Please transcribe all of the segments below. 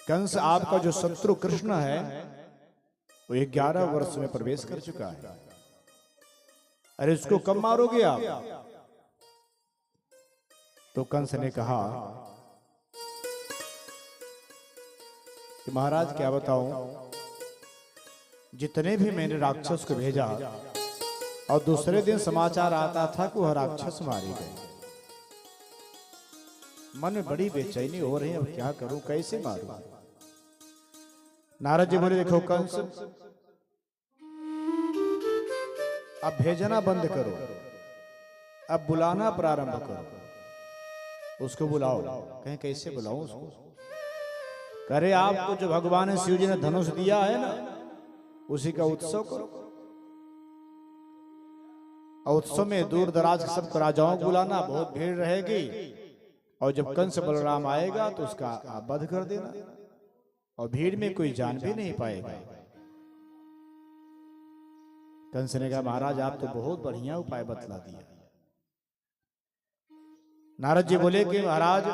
कंस आपका जो शत्रु कृष्ण है वो 11 वर्ष में प्रवेश कर चुका है। अरे उसको कब मारोगे आप? तो कंस ने कहा कि महाराज क्या बताऊं, जितने भी मैंने राक्षस को भेजा और दूसरे दिन समाचार आता था कि वह राक्षस मारे गए। मन में बड़ी बेचैनी हो रही है, अब क्या करूं, कैसे मारूं? नारद जी बोले देखो कंस, अब भेजना बंद करो, अब बुलाना प्रारंभ करो। उसको बुलाओ। कहें कैसे बुलाऊं उसको? करे आपको जो भगवान शिव जी ने धनुष दिया है ना, उसी का उत्सव करो। और उत्सव में दूर दराज के सब राजाओं को बुलाना, बहुत भीड़ रहेगी। और जब कंस बलराम आएगा तो उसका आप वध कर देना, और भीड़ में कोई जान भी नहीं पाएगा। कंस ने कहा महाराज आप तो बहुत बढ़िया उपाय बतला दिया। नारद जी बोले कि महाराज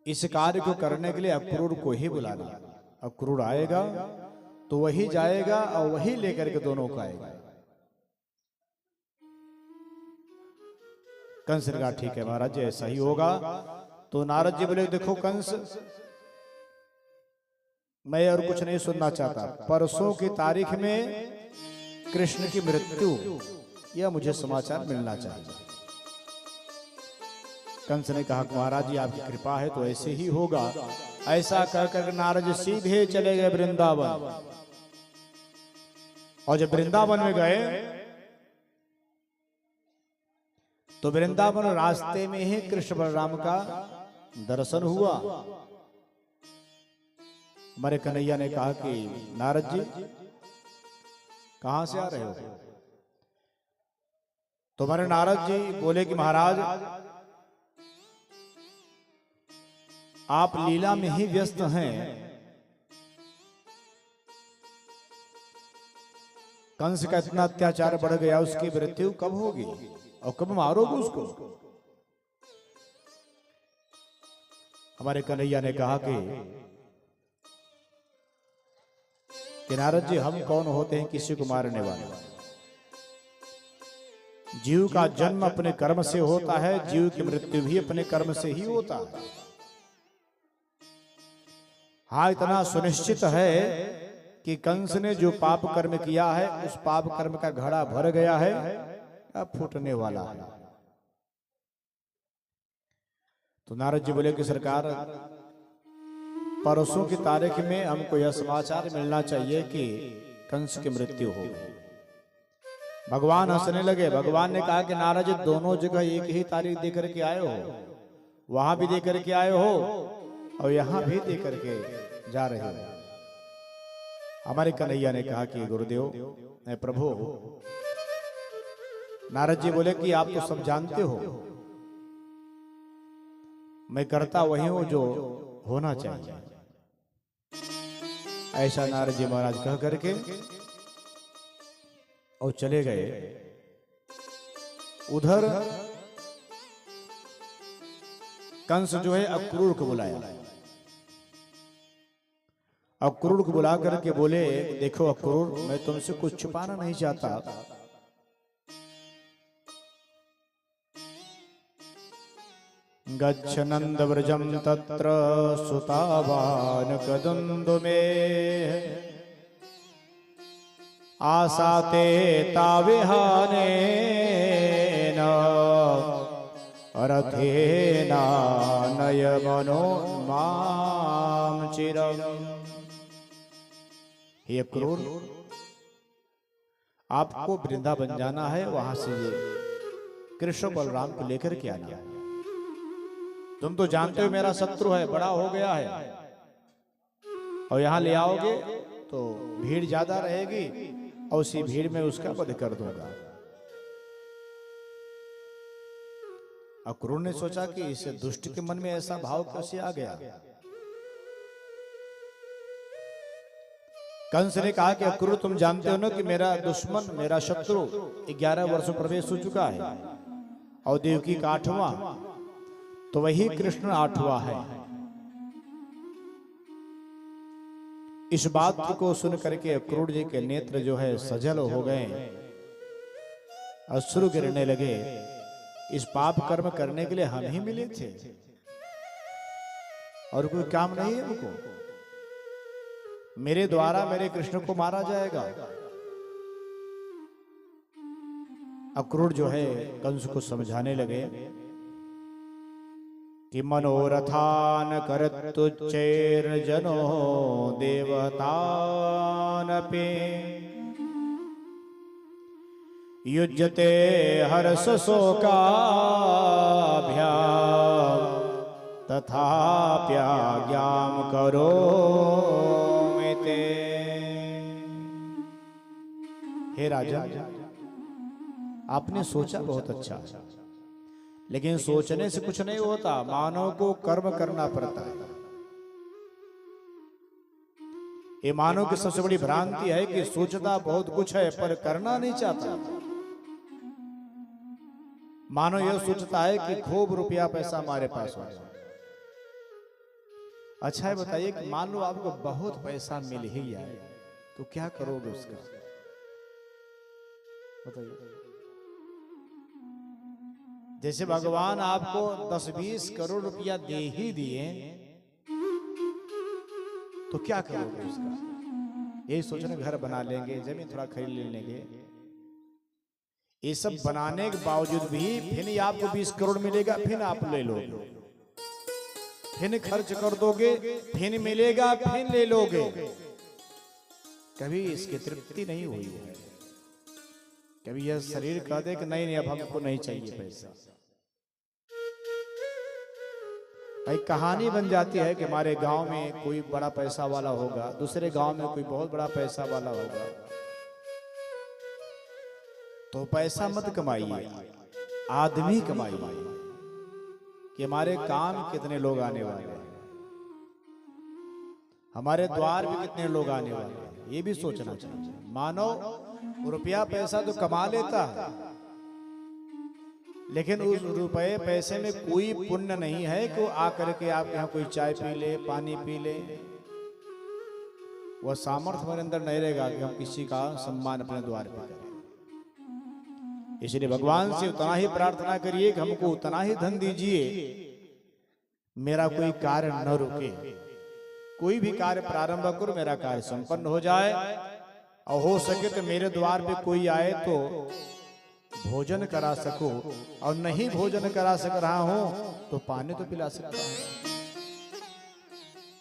इस कार्य को करने के लिए अक्रूर को ही बुलाना। अक्रूर आएगा तो वही जाएगा और वही लेकर के दोनों को आएगा। कंस ने कहा ठीक है महाराज ऐसा ही होगा। तो नारद जी बोले देखो कंस, मैं और कुछ नहीं सुनना चाहता। परसों की तारीख में कृष्ण की मृत्यु, यह मुझे समाचार मिलना चाहिए। कंस ने कहा महाराज जी आपकी कृपा है तो ऐसे ही होगा। ऐसा कहकर नारद सीधे चले गए वृंदावन। और जब वृंदावन में गए तो वृंदावन रास्ते में ही कृष्ण बलराम का दर्शन हुआ। हमारे कन्हैया ने कहा कि नारद जी कहां से आ रहे हो? तो हमारे नारद जी बोले कि महाराज आप लीला में ही व्यस्त हैं। कंस का इतना अत्याचार बढ़ गया, उसकी मृत्यु कब होगी और कब मारोगे उसको? हमारे कन्हैया ने कहा कि नारद जी हम कौन होते हैं किसी को मारने वाले? जीव का जन्म अपने कर्म से होता है, जीव की मृत्यु भी अपने कर्म से ही होता है। हाँ इतना सुनिश्चित है कि कंस ने जो पाप कर्म किया है उस पाप कर्म का घड़ा भर गया है, अब फूटने वाला है। तो नारद जी बोले कि सरकार परसों की तारीख में हमको यह समाचार मिलना चाहिए कि कंस की मृत्यु हो गई। भगवान हंसने लगे। भगवान ने कहा कि नारद जी दोनों जगह एक ही तारीख देकर के आए हो, वहां भी देकर के आए हो और यहां भी देकर के जा रहे हो। हमारे कन्हैया ने कहा कि गुरुदेव मैं प्रभु। नारद जी बोले कि आप तो सब जानते हो, मैं करता वही हूं जो होना चाहिए। ऐसा नारद जी महाराज कह करके और चले गए। उधर कंस जो है अक्रूर को बुलाया। अक्रूर को बुला करके बोले देखो अक्रूर, मैं तुमसे कुछ छुपाना नहीं चाहता। गच्छ नंद व्रजम तत्र सुतावान कदुन्दुमे आसाते ताविहाने रथेना नय मनो माम चिरम। हे अक्रूर, आपको वृंदावन जाना है, वहां से ये कृष्ण बलराम को लेकर के आना है। तुम तो जानते हो मेरा शत्रु है, बड़ा हो गया है, और यहां ले आओगे तो भीड़ ज्यादा रहेगी और उसी भीड़ में उसका वध कर दूंगा। अक्रूर ने सोचा कि इस दुष्ट के मन में ऐसा भाव कैसे आ गया। कंस ने कहा कि अक्रूर तुम जानते हो ना कि मेरा दुश्मन, मेरा शत्रु 11 वर्षों प्रवेश हो चुका है और देवकी का 8वां, तो वही कृष्ण 8वां है। इस बात को सुन करके अक्रूर जी के नेत्र जो है सजल हो गए, अश्रु गिरने लगे। इस पाप कर्म करने के लिए हम ही मिले थे और कोई काम नहीं है हमको। मेरे द्वारा मेरे कृष्ण को मारा जाएगा। अक्रूर जो है कंस को समझाने लगे कि मनोरथान करतुच्चैर जनो देवतान पे युज्यते हर्ष शोकाभ्याम तथाप्याज्ञाम करो ते। हे राजा, आपने सोचा बहुत अच्छा, लेकिन सोचने से कुछ नहीं होता, मानव को कर्म करना पड़ता है। ये मानव की सबसे बड़ी भ्रांति है कि सोचता बहुत कुछ है पर करना नहीं चाहता। मानव यह सोचता है कि खूब रुपया पैसा हमारे पास हो। अच्छा है, बताइए कि मान लो आपको बहुत पैसा मिल ही जाए तो क्या करोगे उसका? बताइए। जैसे भगवान आपको 10-20 करोड़ रुपया दे ही दिए तो क्या करोगे उसका? यही सोचने घर बना लेंगे, जमीन थोड़ा खरीद लेंगे। ये सब बनाने के बावजूद भी फिर आपको 20 करोड़ मिलेगा, फिर आप ले लोगे, फिर खर्च कर दोगे, फिर मिलेगा, फिर ले लोगे। कभी इसकी तृप्ति नहीं हुई है। कभी यह शरीर कह दे कि नहीं अब हमको नहीं चाहिए पैसा। भाई कहानी बन जाती है कि हमारे गांव में कोई बड़ा पैसा वाला होगा, दूसरे गांव में कोई बहुत बड़ा पैसा वाला होगा। तो पैसा मत कमाइए, आदमी कमाइए कि हमारे काम कितने लोग आने वाले हैं, हमारे द्वार भी कितने लोग आने वाले हैं, ये भी सोचना चाहिए। मानो रुपया पैसा तो कमा लेता है, लेकिन उस रुपए पैसे में कोई पुण्य नहीं है कि वो आकर के आप यहाँ कोई चाय पी ले, पानी पी ले। वह सामर्थ्य हमारे अंदर नहीं रहेगा कि हम किसी का सम्मान अपने द्वार पर करें। इसलिए भगवान से उतना ही प्रार्थना करिए कि हमको उतना ही धन दीजिए, मेरा कोई कार्य न रुके, कोई भी कार्य प्रारंभ करो मेरा कार्य संपन्न हो जाए, और हो सके तो मेरे द्वार पे कोई आए तो भोजन करा सको, और नहीं भोजन करा सक रहा हूं तो पानी तो पिला सकता हूं।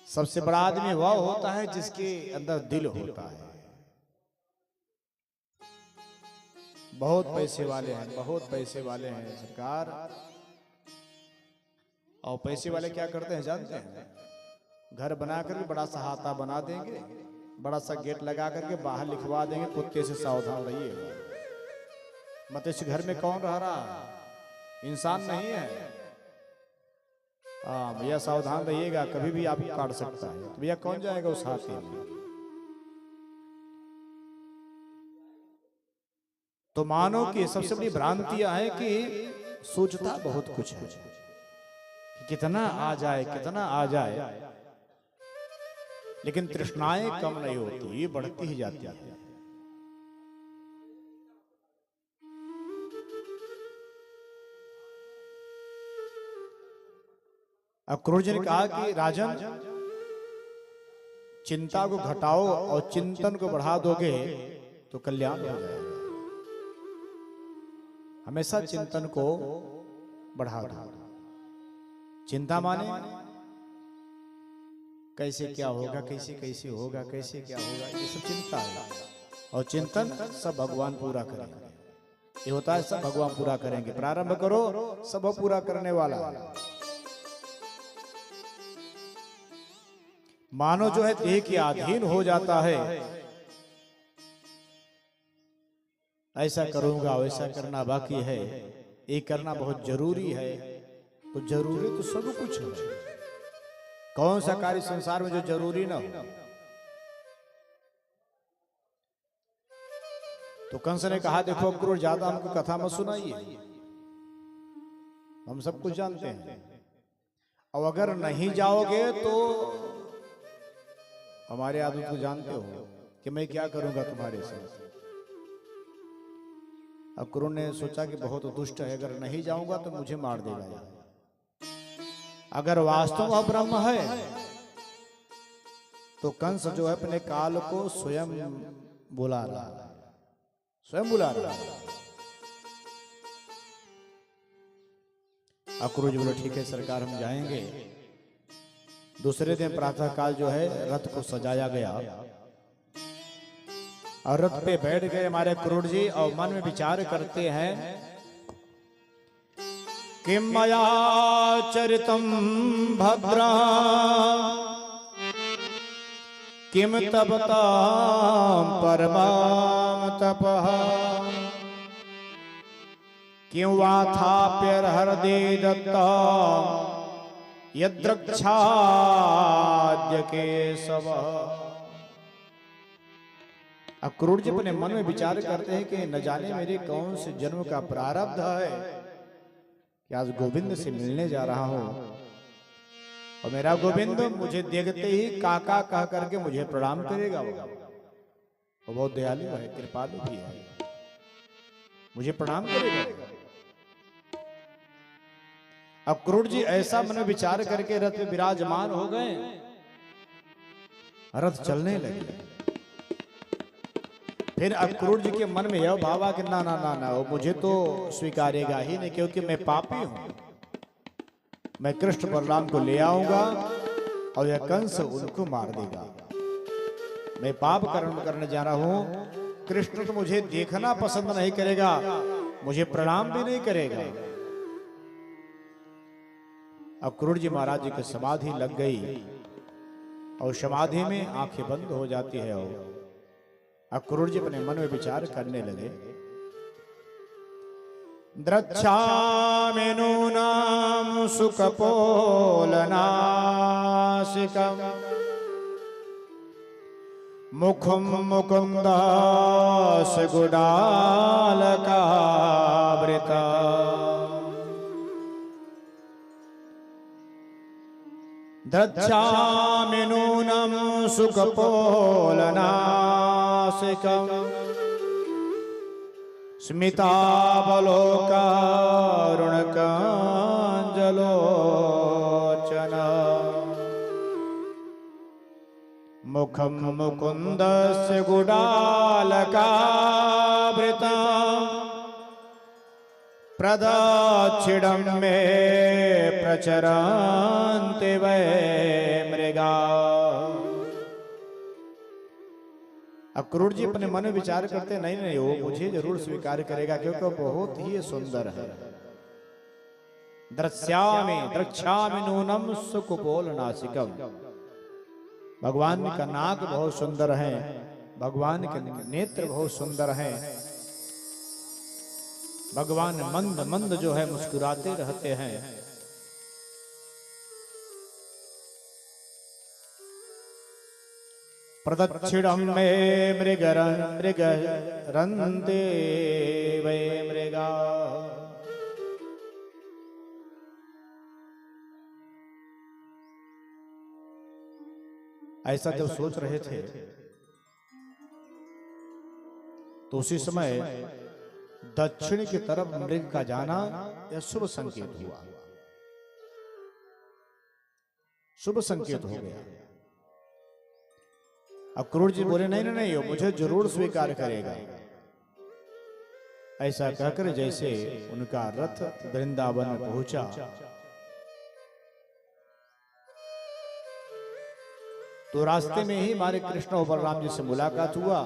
सबसे बड़ा आदमी वह होता है जिसके अंदर दिल होता है। बहुत पैसे वाले हैं, बहुत पैसे वाले हैं सरकार, और पैसे वाले क्या करते हैं जानते हैं? घर बना करके बड़ा सा हाथा बना देंगे, बड़ा सा गेट लगा करके बाहर लिखवा देंगे, कुत्ते से सावधान रहिए। मत इस घर में कौन रह रहा? इंसान नहीं है। हाँ भैया सावधान रहिएगा, कभी भी आपको काट सकता है। तो भैया कौन जाएगा उस हाथी में? तो मानो कि सबसे बड़ी भ्रांतियां हैं कि सोचता बहुत कुछ है कि कितना आ जाए, कितना आ जाए, लेकिन तृष्णाएं कम नहीं होती, ये बढ़ती ही जाती है। अक्रूर जी ने कहा कि राजन, चिंता को घटाओ और चिंतन को बढ़ा दोगे तो कल्याण हो जाएगा। हमेशा चिंतन को बढ़ा दो। चिंता माने कैसे क्या होगा, कैसे कैसे होगा, कैसे क्या होगा, ये सब चिंता है। और चिंतन सब भगवान पूरा करेंगे। ये होता है सब भगवान पूरा करेंगे। प्रारंभ करो, सब पूरा करने वाला है। मानो जो है देह के अधीन हो जाता है, ऐसा करूंगा वैसा करना बाकी है, ये करना बहुत जरूरी है। तो जरूरी तो सब कुछ है। कौन सा कार्य संसार में जो जरूरी ना हो? तो कंस ने कहा देखो अक्रूर, ज्यादा हमको कथा मत सुनाइए, हम सब कुछ जानते हैं, और अगर नहीं जाओगे तो हमारे आदत को जानते हो कि मैं क्या करूंगा तुम्हारे साथ। अब क्रूर ने सोचा कि बहुत दुष्ट है, अगर नहीं जाऊंगा तो मुझे मार देगा यार। अगर वास्तव में ब्रह्म है तो कंस जो है अपने काल को स्वयं बुला रहा है, स्वयं बुला रहा है। अक्रूर जी बोले ठीक है सरकार हम जाएंगे। दूसरे दिन प्रातः काल जो है रथ को सजाया गया और रथ पे बैठ गए हमारे क्रूर जी और मन में विचार करते हैं किम मया चरितम भद्रा किम तपताम परमाम तपः किं वा थाप्यर्हृदे दत्ता यद्रक्षाद्य केशव। अक्रूर जी अपने मन में विचार करते हैं कि न जाने मेरे कौन से जन्म का प्रारब्ध है कि आज गोविंद से मिलने जा रहा हूं और मेरा गोविंद मुझे देखते ही काका कह करके मुझे प्रणाम करेगा। वो बहुत दयालु है, कृपालु भी है, मुझे प्रणाम करेगा। अक्रूर जी ऐसा मन में विचार करके रथ में विराजमान हो गए। रथ चलने लगे। फिर अक्रूर जी के मन में यह भाव आ कि ना ना ना ना वो मुझे तो स्वीकारेगा ही नहीं, क्योंकि मैं पापी हूं। मैं कृष्ण बलराम को ले आऊंगा और यह कंस उनको मार देगा। मैं पाप कर्म करने जा रहा हूं, कृष्ण तो मुझे देखना पसंद नहीं करेगा, मुझे प्रणाम भी नहीं करेगा। अक्रूर जी महाराज जी की समाधि लग गई और समाधि में आंखें बंद हो जाती है और अक्रूर जी अपने मन में विचार करने लगे द्रक्ष्यामि नूनां सुकपोलनासिकम् मुखं मुकुन्दास्य गुडालकावृता द्रक्ष्यामि नूनं सुकपोलनासिकम् स्मितावलोकारुणकाञ्जलोचना मुखं मुकुन्दस्य गुडालकावृतम् प्रदक्षिणं मे प्रचरन्ति वै मृगा। अक्रूर जी अपने मन में विचार करते नहीं नहीं वो मुझे जरूर स्वीकार करेगा क्योंकि वो बहुत ही सुंदर है। द्रक्ष्यामि नूनम सुकुपोलनासिकम। भगवान का नाक बहुत सुंदर है, भगवान के नेत्र बहुत सुंदर हैं। भगवान मंद मंद जो है मुस्कुराते रहते हैं। प्रदक्षिणं मे मृगरन्ते वै मृगा। ऐसा जब सोच रहे थे तो उसी समय दक्षिण की तरफ मृग का जाना यह शुभ संकेत हुआ, शुभ संकेत हो गया। अक्रूर जी बोले नहीं नहीं नहीं मुझे जरूर स्वीकार करेगा। ऐसा कहकर जैसे उनका रथ वृंदावन में पहुंचा तो रास्ते में ही हमारे कृष्ण और बलराम जी से मुलाकात हुआ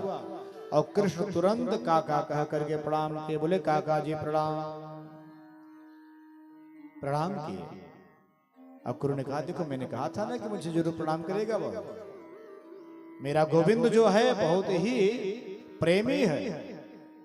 और कृष्ण तुरंत काका कह करके प्रणाम किए। बोले काका जी प्रणाम, प्रणाम किए। अक्रूर ने कहा देखो मैंने कहा था ना कि मुझे जरूर प्रणाम करेगा। वो मेरा गोविंद जो है बहुत ही प्रेमी है,